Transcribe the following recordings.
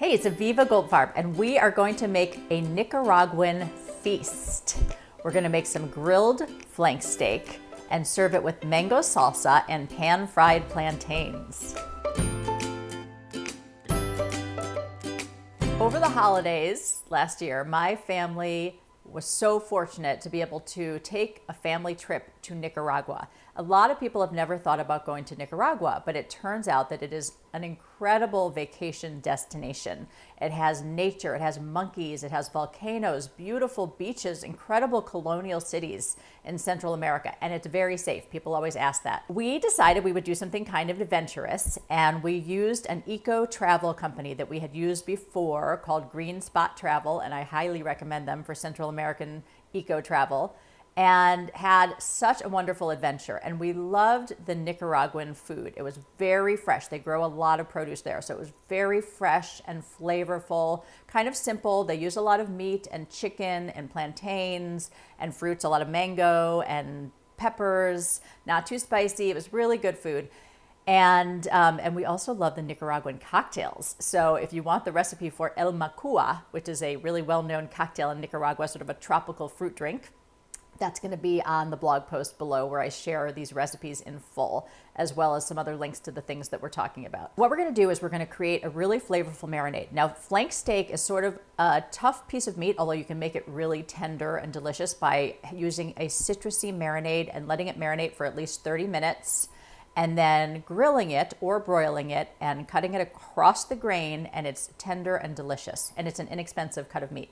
Hey, it's Aviva Goldfarb, and we are going to make a Nicaraguan feast. We're going to make some grilled flank steak and serve it with mango salsa and pan-fried plantains. Over the holidays last year, my family was so fortunate to be able to take a family trip to Nicaragua. A lot of people have never thought about going to Nicaragua, but it turns out that it is an incredible vacation destination. It has nature, it has monkeys, it has volcanoes, beautiful beaches, incredible colonial cities in Central America, and it's very safe. People always ask that. We decided we would do something kind of adventurous, and we used an eco-travel company that we had used before called GreenSpot Travel, and I highly recommend them for Central American eco-travel, and had such a wonderful adventure. And we loved the Nicaraguan food. It was very fresh. They grow a lot of produce there, so it was very fresh and flavorful, kind of simple. They use a lot of meat and chicken and plantains and fruits, a lot of mango and peppers, not too spicy. It was really good food. And we also love the Nicaraguan cocktails. So if you want the recipe for el Macua, which is a really well-known cocktail in Nicaragua, sort of a tropical fruit drink, that's going to be on the blog post below where I share these recipes in full, as well as some other links to the things that we're talking about. What we're going to do is we're going to create a really flavorful marinade. Now, flank steak is sort of a tough piece of meat, although you can make it really tender and delicious by using a citrusy marinade and letting it marinate for at least 30 minutes, and then grilling it or broiling it and cutting it across the grain, and it's tender and delicious, and it's an inexpensive cut of meat.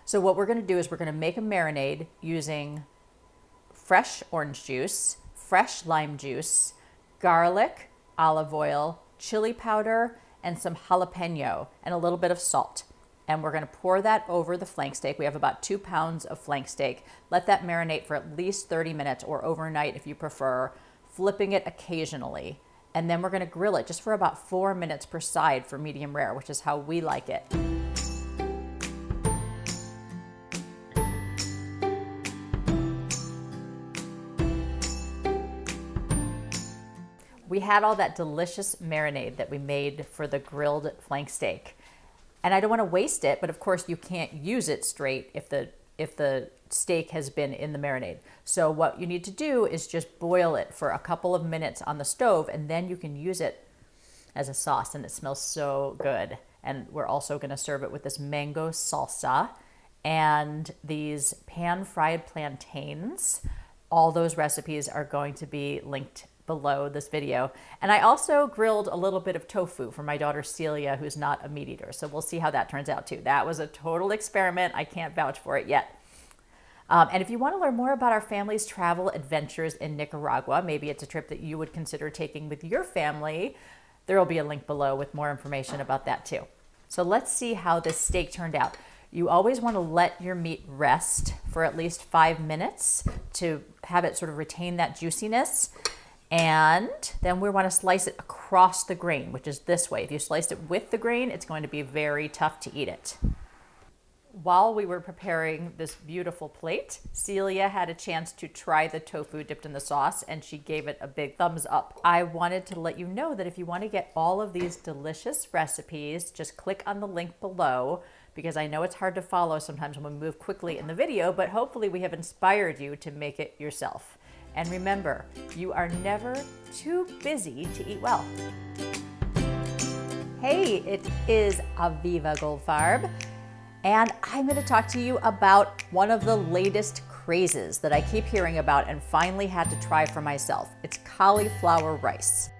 So what we're going to do is we're going to make a marinade using fresh orange juice, fresh lime juice, garlic, olive oil, chili powder, and some jalapeno, and a little bit of salt. And we're going to pour that over the flank steak. We have about 2 pounds of flank steak. Let that marinate for at least 30 minutes or overnight if you prefer, flipping it occasionally. And then we're going to grill it just for about 4 minutes per side for medium rare, which is how we like it. We had all that delicious marinade that we made for the grilled flank steak. And I don't want to waste it, but of course you can't use it straight if the steak has been in the marinade. So what you need to do is just boil it for a couple of minutes on the stove, and then you can use it as a sauce, and it smells so good. And we're also going to serve it with this mango salsa and these pan-fried plantains. All those recipes are going to be linked below this video. And I also grilled a little bit of tofu for my daughter Celia, who's not a meat eater. So we'll see how that turns out too. That was a total experiment. I can't vouch for it yet. And if you want to learn more about our family's travel adventures in Nicaragua, maybe it's a trip that you would consider taking with your family, there will be a link below with more information about that too. So let's see how this steak turned out. You always want to let your meat rest for at least 5 minutes to have it sort of retain that juiciness. And then we want to slice it across the grain, which is this way. If you sliced it with the grain, it's going to be very tough to eat it. While we were preparing this beautiful plate, Celia had a chance to try the tofu dipped in the sauce, and she gave it a big thumbs up. I wanted to let you know that if you want to get all of these delicious recipes, just click on the link below, because I know it's hard to follow sometimes when we move quickly in the video, but hopefully we have inspired you to make it yourself. And remember, you are never too busy to eat well. Hey, it is Aviva Goldfarb, and I'm going to talk to you about one of the latest crazes that I keep hearing about and finally had to try for myself. It's cauliflower rice.